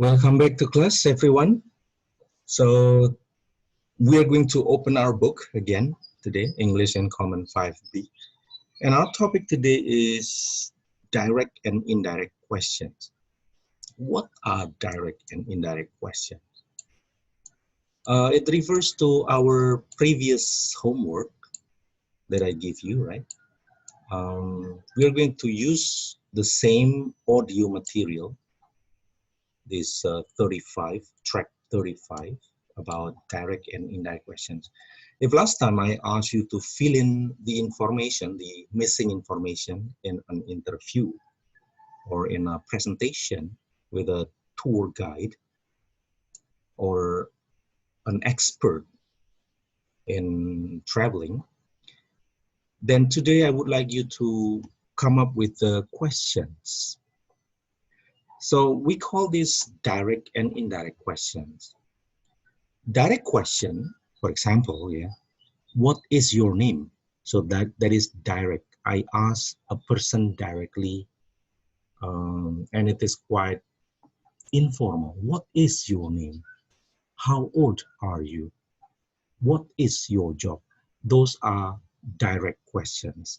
Welcome back to class, everyone. So we are going to open our book again today, English and Common 5B. And our topic today is direct and indirect questions. What are direct and indirect questions? It refers to our previous homework that I give you, right? We are going to use the same audio material, this 35, track 35, about direct and indirect questions. If last time I asked you to fill in the information, the missing information in an interview or in a presentation with a tour guide or an expert in traveling, then today I would like you to come up with the questions. So we call this direct and indirect questions. Direct question, for example, what is your name? So that is direct. I ask a person directly, and it is quite informal. What is your name? How old are you? What is your job? Those are direct questions.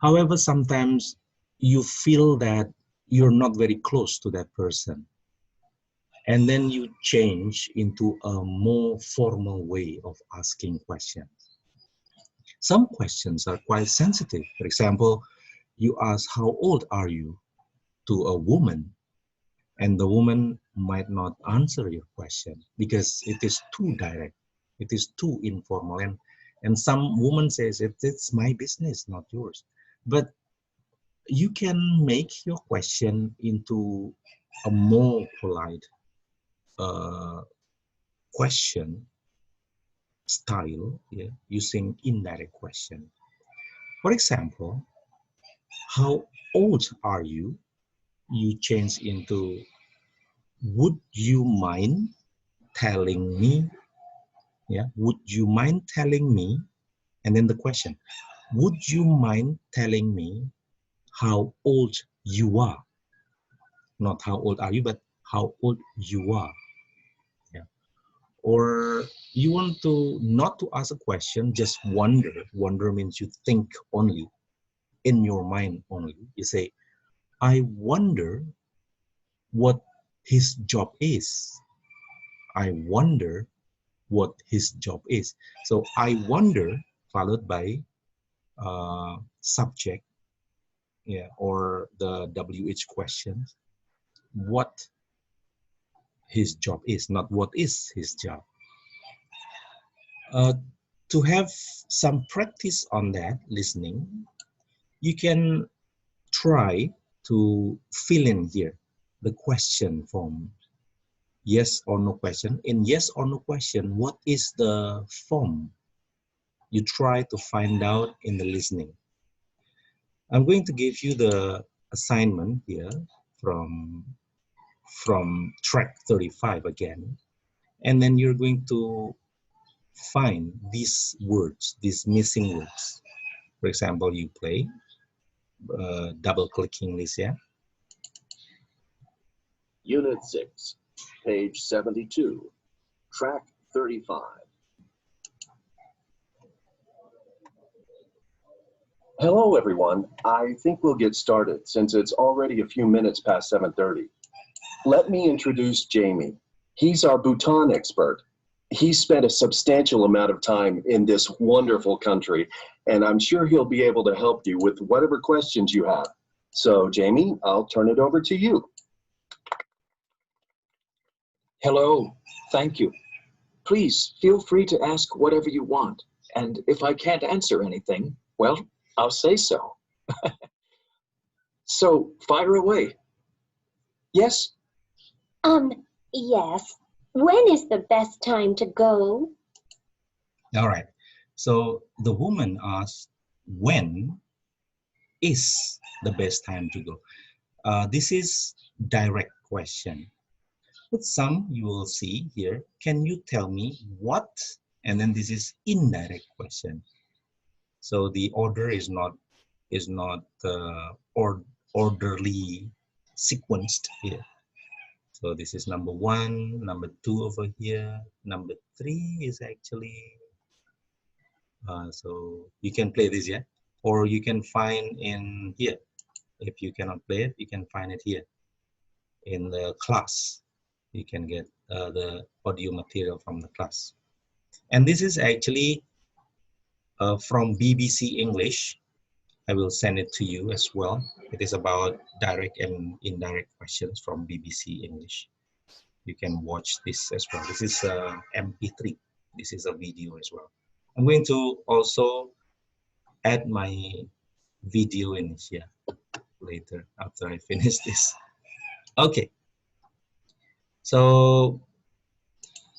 However, sometimes you feel that you're not very close to that person, and then you change into a more formal way of asking questions. Some questions are quite sensitive. For example, you ask, how old are you, to a woman, and the woman might not answer your question because it is too direct, it is too informal, and some woman says, it's my business, not yours. But you can make your question into a more polite question style, using indirect question. For example, how old are you? You change into, would you mind telling me? Would you mind telling me? And then the question, would you mind telling me how old you are? Not how old are you, but how old you are. Or you want to not to ask a question, just wonder. Wonder means you think only, in your mind only. You say, I wonder what his job is. I wonder what his job is. So I wonder followed by subject, or the WH question, what his job is, not what is his job. To have some practice on that listening, you can try to fill in here the question form, yes or no question. In yes or no question, what is the form? You try to find out in the listening. I'm going to give you the assignment here from track 35 again, and then you're going to find these words, these missing words. For example, you play, double-clicking this, Unit 6, page 72, track 35. Hello, everyone. I think we'll get started since it's already a few minutes past 7:30. Let me introduce Jamie. He's our Bhutan expert. He's spent a substantial amount of time in this wonderful country, and I'm sure he'll be able to help you with whatever questions you have. So, Jamie, I'll turn it over to you. Hello, thank you. Please feel free to ask whatever you want, and if I can't answer anything, well, I'll say so. So, fire away. Yes? Yes. When is the best time to go? All right. So the woman asked, when is the best time to go? This is direct question. With some, you will see here, can you tell me what? And then this is indirect question. So the order is not orderly sequenced here. So this is number 1, number 2 over here. Number 3 is actually, so you can play this, yeah? Or you can find in here. If you cannot play it, you can find it here in the class. You can get the audio material from the class. And this is actually from BBC English. I will send it to you as well. It is about direct and indirect questions from BBC English. You can watch this as well. This is MP3. This is a video as well. I'm going to also add my video in here later after I finish this. Okay. So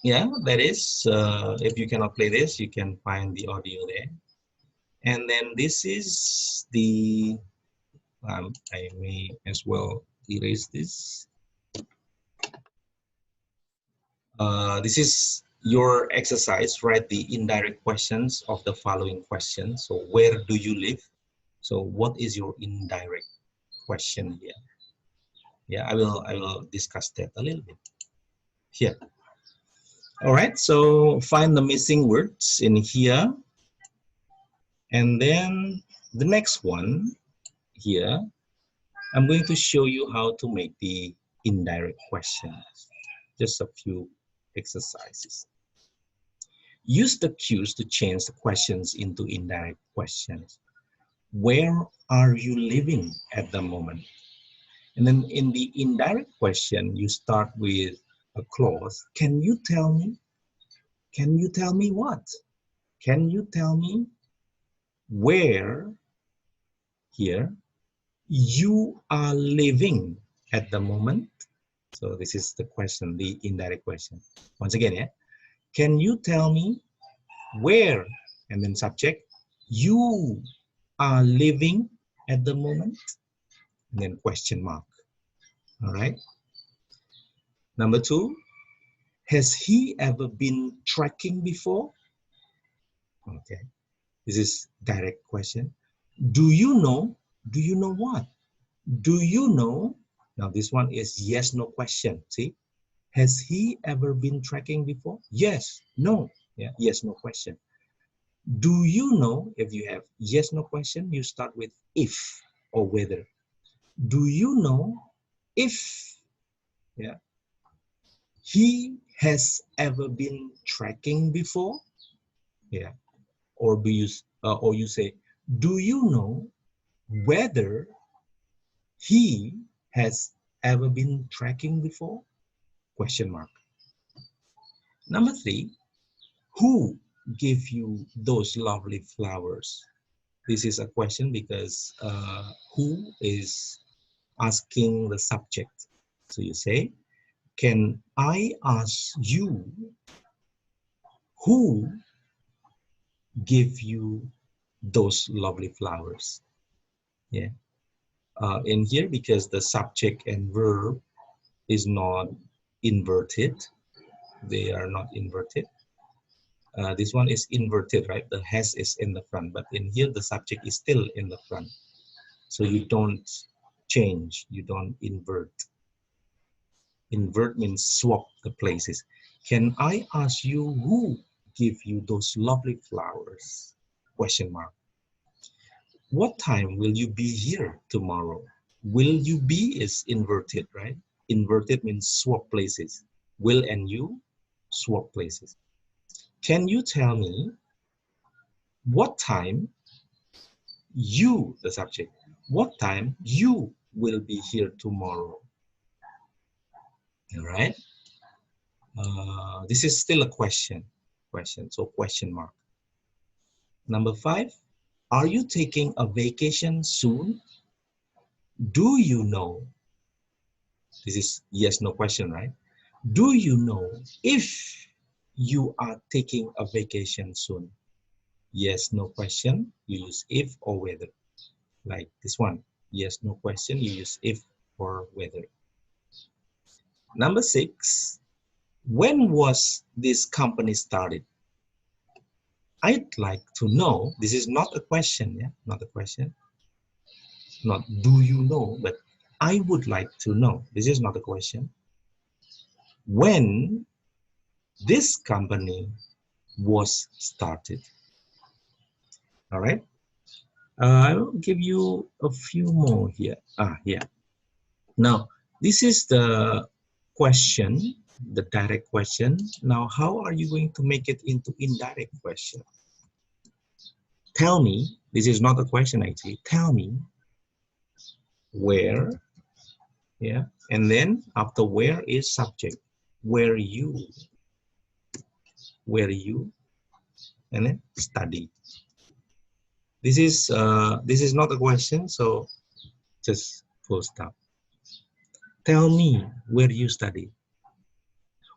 yeah, that is, if you cannot play this, you can find the audio there. And then this is the, I may as well erase this. This is your exercise. Write the indirect questions of the following questions. So where do you live? So what is your indirect question here? Yeah, I will discuss that a little bit here. All right, so find the missing words in here. And then the next one here, I'm going to show you how to make the indirect questions. Just a few exercises. Use the cues to change the questions into indirect questions. Where are you living at the moment? And then in the indirect question, you start with a clause. Can you tell me? Can you tell me what? Can you tell me where here you are living at the moment? So this is the question, the indirect question. Once again, yeah. Can you tell me where, and then subject, you are living at the moment? And then question mark. All right. Number 2, has he ever been trekking before? Okay. This is direct question. Do you know? Do you know what? Do you know? Now this one is yes, no question. See? Has he ever been trekking before? Yes, no. Yeah, yes, no question. Do you know? If you have yes, no question, you start with if or whether. Do you know if, yeah, he has ever been trekking before? Yeah. Or do you or you say, do you know whether he has ever been trekking before? Question mark. Number 3, who gave you those lovely flowers? This is a question because who is asking the subject. So you say, can I ask you who gave you those lovely flowers? Yeah. In here, because the subject and verb is not inverted, they are not inverted. This one is inverted, right? The has is in the front, but in here the subject is still in the front. So you don't change, you don't invert. Invert means swap the places. Can I ask you who gave you those lovely flowers? Question mark. What time will you be here tomorrow? Will you be is inverted, right? Inverted means swap places. Will and you, swap places. Can you tell me what time you, the subject, what time you will be here tomorrow? All right. This is still a question. So question mark. Number 5, are you taking a vacation soon? Do you know? This is yes, no question, right? Do you know if you are taking a vacation soon? Yes, no question, you use if or whether. Like this one, yes, no question, you use if or whether. Number 6, when was this company started? I'd like to know. This is not a question, yeah, not a question. Not do you know, but I would like to know. This is not a question. when this company was started. All right. I will give you a few more here. Yeah. Now, this is the question, the direct question. Now, how are you going to make it into indirect question? Tell me, this is not a question actually. Tell me where, yeah, and then after where is subject. Where you, and then study. This is not a question, so just full stop. Tell me where you study,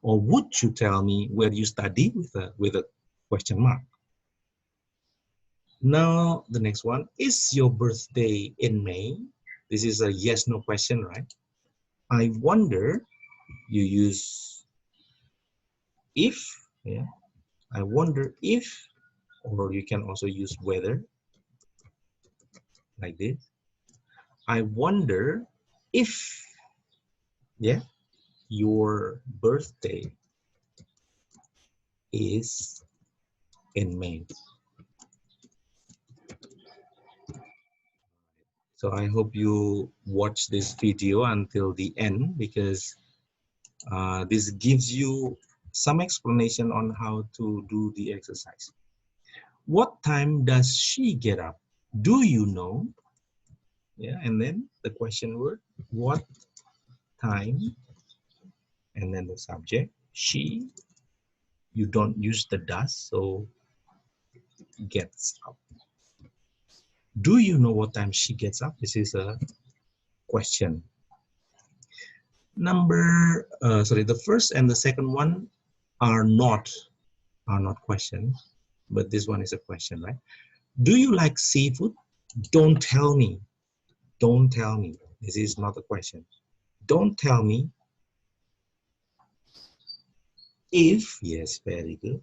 or would you tell me where you study with a question mark? Now the next one, is your birthday in May? This is a yes no question, right? I wonder, you use if, yeah. I wonder if, or you can also use whether, like this. I wonder if, yeah, your birthday is in May. So I hope you watch this video until the end, because this gives you some explanation on how to do the exercise. What time does she get up? Do you know? Yeah, and then the question word, what time, and then the subject, she. You don't use the does, so gets up. Do you know what time she gets up? This is a question. The first and the second one are not questions, but this one is a question, right? Do you like seafood? Don't tell me. Don't tell me. This is not a question. Don't tell me if, yes, very good.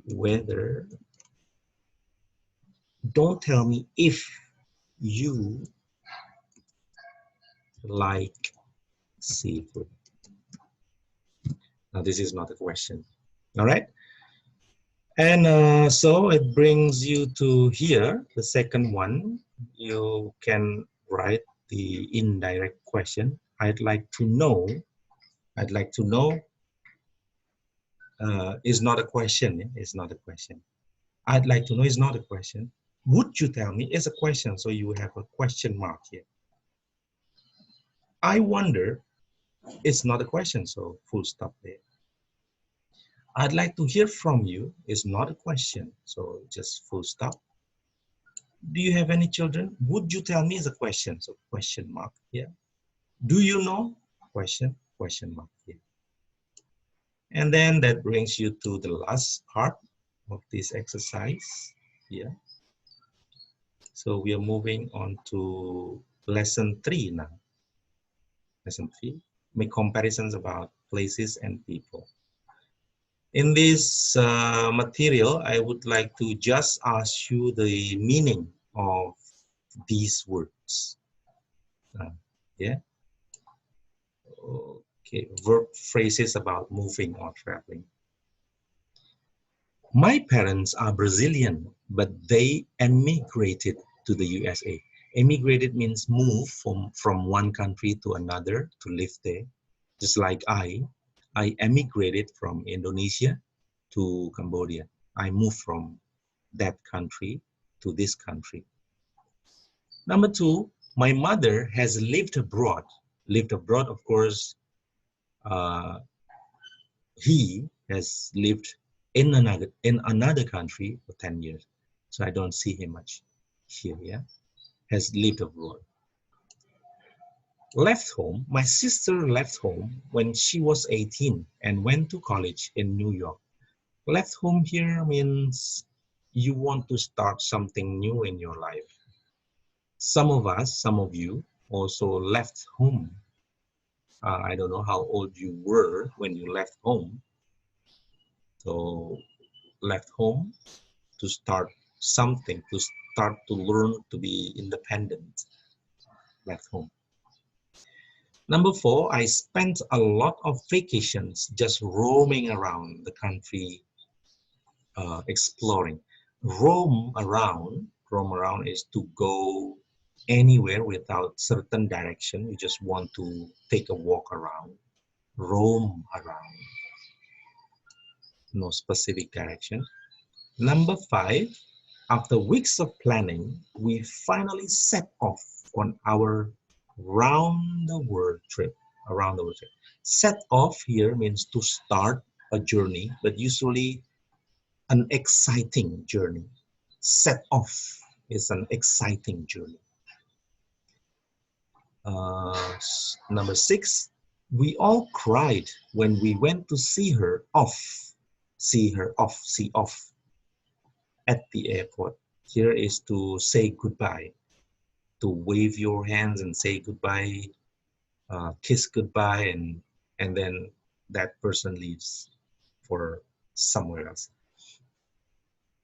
Whether, don't tell me if you like seafood. Now this is not a question. All right. And so it brings you to here, the second one. You can write the indirect question. I'd like to know. I'd like to know is not a question. It's not a question. I'd like to know is not a question. Would you tell me is a question. So you have a question mark here. I wonder is not a question. So full stop there. I'd like to hear from you is not a question. So just full stop. Do you have any children? Would you tell me is a question. So question mark here. Do you know? Question mark here. And then that brings you to the last part of this exercise here. So we are moving on to lesson 3 now. Lesson 3, make comparisons about places and people. In this material, I would like to just ask you the meaning of these words. Yeah. Okay, verb phrases about moving or traveling. My parents are Brazilian, but they emigrated to the USA. Emigrated means move from one country to another to live there. Just like I emigrated from Indonesia to Cambodia. I moved from that country to this country. Number 2, my mother has lived abroad. Lived abroad, of course, he has lived in another country for 10 years. So I don't see him much here, yeah? Has lived abroad. Left home, my sister left home when she was 18 and went to college in New York. Left home here means you want to start something new in your life. Some of you also left home. I don't know how old you were when you left home. So left home to start something, to start to learn to be independent. Left home. Number 4, I spent a lot of vacations just roaming around the country, exploring. Roam around is to go anywhere without certain direction. You just want to take a walk around. Roam around, no specific direction. Number 5, after weeks of planning, we finally set off on our round the world trip. Around the world trip. Set off here means to start a journey, but usually an exciting journey. Set off is an exciting journey. Number 6, we all cried when we went to see her off. See off at the airport. Here is to say goodbye, to wave your hands and say goodbye, kiss goodbye, and then that person leaves for somewhere else.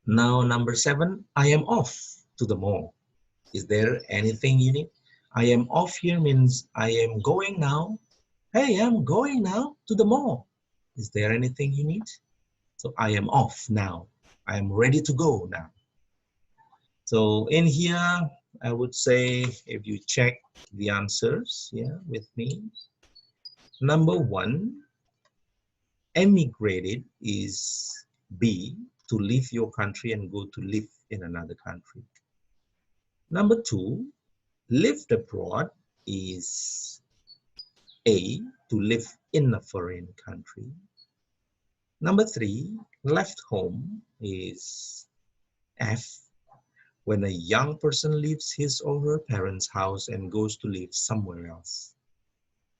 Now, number 7, I am off to the mall. Is there anything you need? I am off here means I am going now. Hey, I'm going now to the mall. Is there anything you need? So I am off now. I am ready to go now. So in here, I would say if you check the answers, yeah, with me. Number 1, emigrated is B, to leave your country and go to live in another country. Number 2, lived abroad is A, to live in a foreign country. Number 3, left home is F, when a young person leaves his or her parents' house and goes to live somewhere else.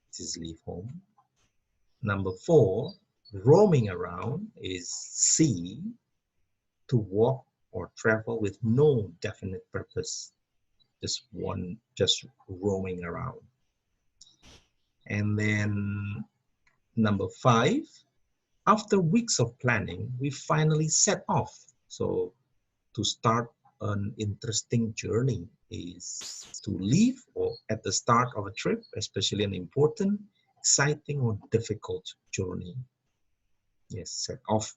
This is leave home. Number 4, roaming around is C, to walk or travel with no definite purpose. Just roaming around. And then number 5, after weeks of planning, we finally set off. So to start an interesting journey is to leave or at the start of a trip, especially an important, exciting or difficult journey. Yes, set off.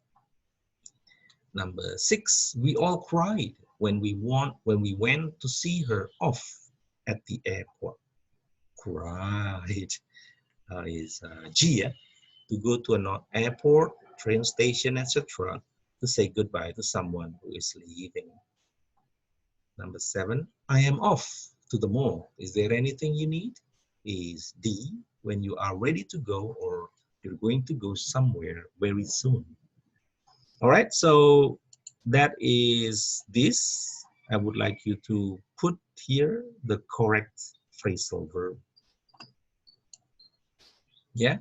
Number 6, we all cried when we went to see her off at the airport. Cried is G, to go to an airport, train station, etc. to say goodbye to someone who is leaving. Number 7, I am off to the mall. Is there anything you need? Is D, when you are ready to go or you're going to go somewhere very soon. All right, so that is this. I would like you to put here the correct phrasal verb. Yeah.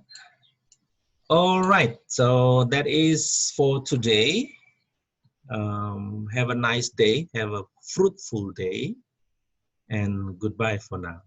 All right, so that is for today. Have a nice day, have a fruitful day, and goodbye for now.